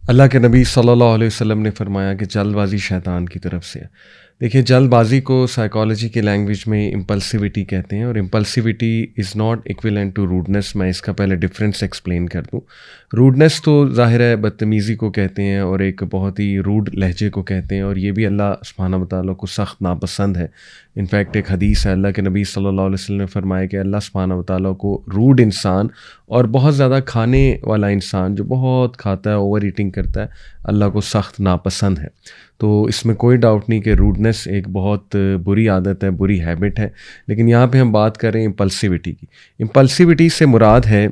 اللہ کے نبی صلی اللہ علیہ وسلم نے فرمایا کہ جلد بازی شیطان کی طرف سے ہے۔ دیکھیے، جلد بازی کو سائیکالوجی کی لینگویج میں امپلسیوٹی کہتے ہیں، اور impulsivity is not equivalent to rudeness. میں اس کا پہلے ڈفرینس ایکسپلین کر دوں۔ روڈنس تو ظاہر ہے بدتمیزی کو کہتے ہیں، اور ایک بہت ہی روڈ لہجے کو کہتے ہیں، اور یہ بھی اللہ سبحانہ و تعالیٰ کو سخت ناپسند ہے۔ انفیکٹ ایک حدیث ہے، اللہ کے نبی صلی اللہ علیہ وسلم نے فرمایا کہ اللہ سبحانہ و تعالیٰ کو روڈ انسان اور بہت زیادہ کھانے والا انسان جو بہت کھاتا ہے، اوور ایٹنگ کرتا ہے، اللہ کو سخت ناپسند ہے۔ تو اس میں کوئی ڈاؤٹ نہیں کہ روڈنس ایک بہت بری عادت ہے، بری ہیبٹ ہے۔ لیکن یہاں پہ ہم بات کر رہے ہیں امپلسیوٹی کی۔ امپلسیوٹی سے مراد ہے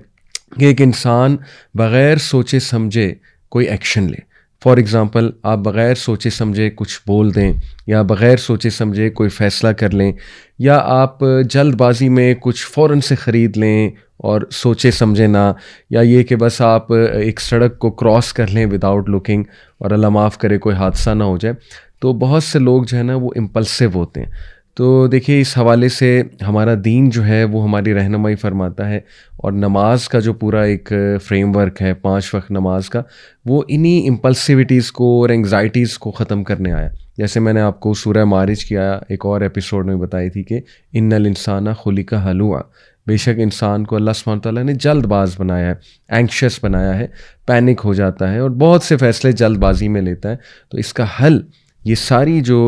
کہ ایک انسان بغیر سوچے سمجھے کوئی ایکشن لے۔ فار ایگزامپل، آپ بغیر سوچے سمجھے کچھ بول دیں، یا بغیر سوچے سمجھے کوئی فیصلہ کر لیں، یا آپ جلد بازی میں کچھ فوراً سے خرید لیں اور سوچے سمجھے نہ، یا یہ کہ بس آپ ایک سڑک کو کراس کر لیں وداؤٹ لوکنگ، اور اللہ معاف کرے کوئی حادثہ نہ ہو جائے۔ تو بہت سے لوگ جو ہے نا وہ امپلسیو ہوتے ہیں۔ تو دیکھیے، اس حوالے سے ہمارا دین جو ہے وہ ہماری رہنمائی فرماتا ہے، اور نماز کا جو پورا ایک فریم ورک ہے 5 وقت نماز کا، وہ انہی امپلسیوٹیز کو اور انگزائٹیز کو ختم کرنے آیا۔ جیسے میں نے آپ کو سورہ معارج کی ایک اور ایپیسوڈ میں بتائی تھی کہ ان الانسان خلق ہلوعا، بے شک انسان کو اللہ سبحانہ تعالیٰ نے جلد باز بنایا ہے، اینکشس بنایا ہے، پینک ہو جاتا ہے اور بہت سے فیصلے جلد بازی میں لیتا ہے۔ تو اس کا حل یہ ساری جو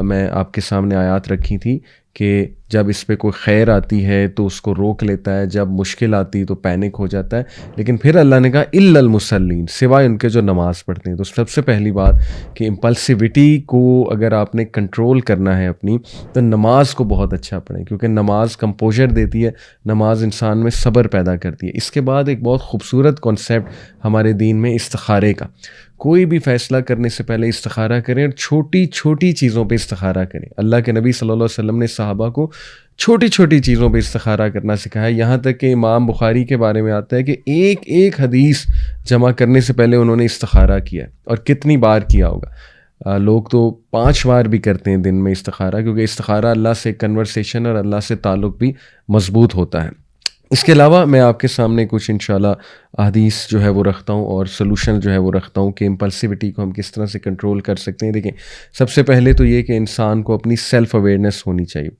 میں آپ کے سامنے آیات رکھی تھی کہ جب اس پہ کوئی خیر آتی ہے تو اس کو روک لیتا ہے، جب مشکل آتی تو پینک ہو جاتا ہے، لیکن پھر اللہ نے کہا الا المصلین، سوائے ان کے جو نماز پڑھتے ہیں۔ تو سب سے پہلی بات کہ امپلسیوٹی کو اگر آپ نے کنٹرول کرنا ہے اپنی، تو نماز کو بہت اچھا پڑھیں، کیونکہ نماز کمپوزر دیتی ہے، نماز انسان میں صبر پیدا کرتی ہے۔ اس کے بعد ایک بہت خوبصورت کانسیپٹ ہمارے دین میں استخارے کا۔ کوئی بھی فیصلہ کرنے سے پہلے استخارہ کریں، اور چھوٹی چھوٹی چیزوں پہ استخارہ کریں۔ اللہ کے نبی صلی اللہ علیہ وسلم نے صحابہ کو چھوٹی چھوٹی چیزوں پہ استخارہ کرنا سکھایا، یہاں تک کہ امام بخاری کے بارے میں آتا ہے کہ ایک ایک حدیث جمع کرنے سے پہلے انہوں نے استخارہ کیا، اور کتنی بار کیا ہوگا۔ لوگ تو 5 بار بھی کرتے ہیں دن میں استخارہ، کیونکہ استخارہ اللہ سے کنورسیشن اور اللہ سے تعلق بھی مضبوط ہوتا ہے۔ اس کے علاوہ میں آپ کے سامنے کچھ انشاءاللہ احادیث جو ہے وہ رکھتا ہوں، اور سلوشن جو ہے وہ رکھتا ہوں کہ امپلسیوٹی کو ہم کس طرح سے کنٹرول کر سکتے ہیں۔ دیکھیں، سب سے پہلے تو یہ کہ انسان کو اپنی سیلف اویئرنیس ہونی چاہیے۔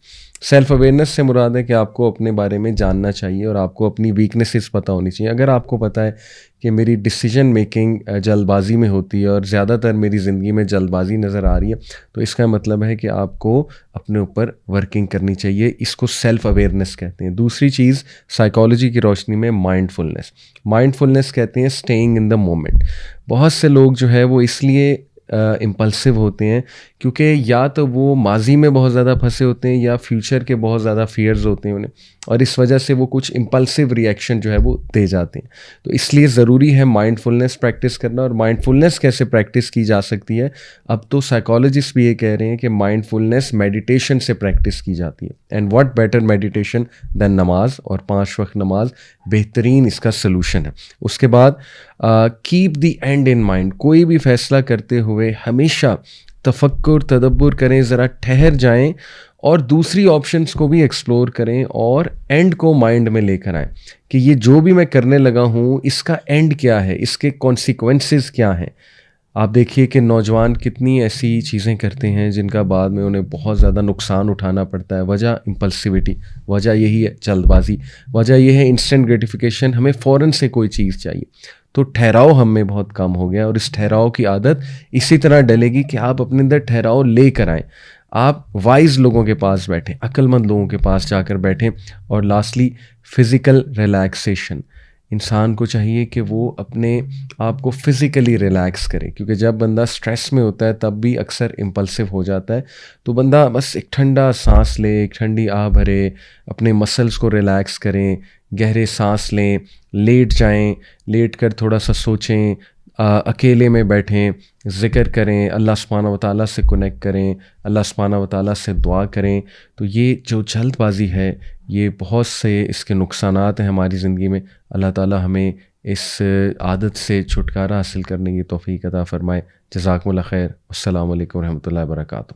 سیلف اویئرنیس سے مراد ہے کہ آپ کو اپنے بارے میں جاننا چاہیے، اور آپ کو اپنی ویکنیسز پتہ ہونی چاہیے۔ اگر آپ کو پتہ ہے کہ میری ڈیسیجن میکنگ جلد بازی میں ہوتی ہے، اور زیادہ تر میری زندگی میں جلد بازی نظر آ رہی ہے، تو اس کا مطلب ہے کہ آپ کو اپنے اوپر ورکنگ کرنی چاہیے۔ اس کو سیلف اویئرنیس کہتے ہیں۔ دوسری چیز سائیکالوجی کی روشنی میں مائنڈ فلنس۔ مائنڈ فلنس کہتے ہیں اسٹیئنگ ان دا مومنٹ۔ بہت سے لوگ جو ہے وہ اس لیے امپلسیو ہوتے ہیں کیونکہ یا تو وہ ماضی میں بہت زیادہ پھنسے ہوتے ہیں، یا فیوچر کے بہت زیادہ فیئرز ہوتے ہیں انہیں، اور اس وجہ سے وہ کچھ امپلسیو ری ایکشن جو ہے وہ دے جاتے ہیں۔ تو اس لیے ضروری ہے مائنڈ فلنس پریکٹس کرنا۔ اور مائنڈ فلنس کیسے پریکٹس کی جا سکتی ہے؟ اب تو سائیکالوجسٹ بھی یہ کہہ رہے ہیں کہ مائنڈ فلنس میڈیٹیشن سے پریکٹس کی جاتی ہے، اینڈ واٹ بیٹر میڈیٹیشن دین نماز، اور 5 وقت نماز بہترین اس کا سلوشن ہے۔ اس کے بعد keep the end in mind. کوئی بھی فیصلہ کرتے ہوئے ہمیشہ تفکر تدبر کریں، ذرا ٹھہر جائیں، اور دوسری آپشنس کو بھی ایکسپلور کریں، اور اینڈ کو مائنڈ میں لے کر آئیں کہ یہ جو بھی میں کرنے لگا ہوں اس کا اینڈ کیا ہے، اس کے کانسیکوینسز کیا ہیں۔ آپ دیکھیے کہ نوجوان کتنی ایسی چیزیں کرتے ہیں جن کا بعد میں انہیں بہت زیادہ نقصان اٹھانا پڑتا ہے۔ وجہ امپلسیوٹی، وجہ یہی ہے جلد بازی، وجہ یہ ہے انسٹنٹ گریٹیفیکیشن، ہمیں فوراً سے کوئی چیز چاہیے۔ تو ٹھہراؤ ہم میں بہت کم ہو گیا، اور اس ٹھہراؤ کی عادت اسی طرح ڈلے گی کہ آپ اپنے اندر ٹھہراؤ لے کر آئیں۔ آپ وائز لوگوں کے پاس بیٹھیں، عقل مند لوگوں کے پاس جا کر بیٹھیں۔ اور لاسٹلی فزیکل ریلیکسیشن۔ انسان کو چاہیے کہ وہ اپنے آپ کو فزیکلی ریلیکس کرے، کیونکہ جب بندہ سٹریس میں ہوتا ہے تب بھی اکثر امپلسیو ہو جاتا ہے۔ تو بندہ بس ایک ٹھنڈا سانس لے، ایک ٹھنڈی آہ بھرے، اپنے مسلز کو ریلیکس کریں، گہرے سانس لیں، لیٹ جائیں، لیٹ کر تھوڑا سا سوچیں، اکیلے میں بیٹھیں، ذکر کریں، اللہ سبحانہ و تعالیٰ سے کنیکٹ کریں، اللہ سبحانہ و تعالیٰ سے دعا کریں۔ تو یہ جو جلد بازی ہے، یہ بہت سے اس کے نقصانات ہیں ہماری زندگی میں۔ اللہ تعالیٰ ہمیں اس عادت سے چھٹکارا حاصل کرنے کی توفیق عطا فرمائے۔ جزاکم اللہ خیر۔ السلام علیکم ورحمۃ اللہ وبرکاتہ۔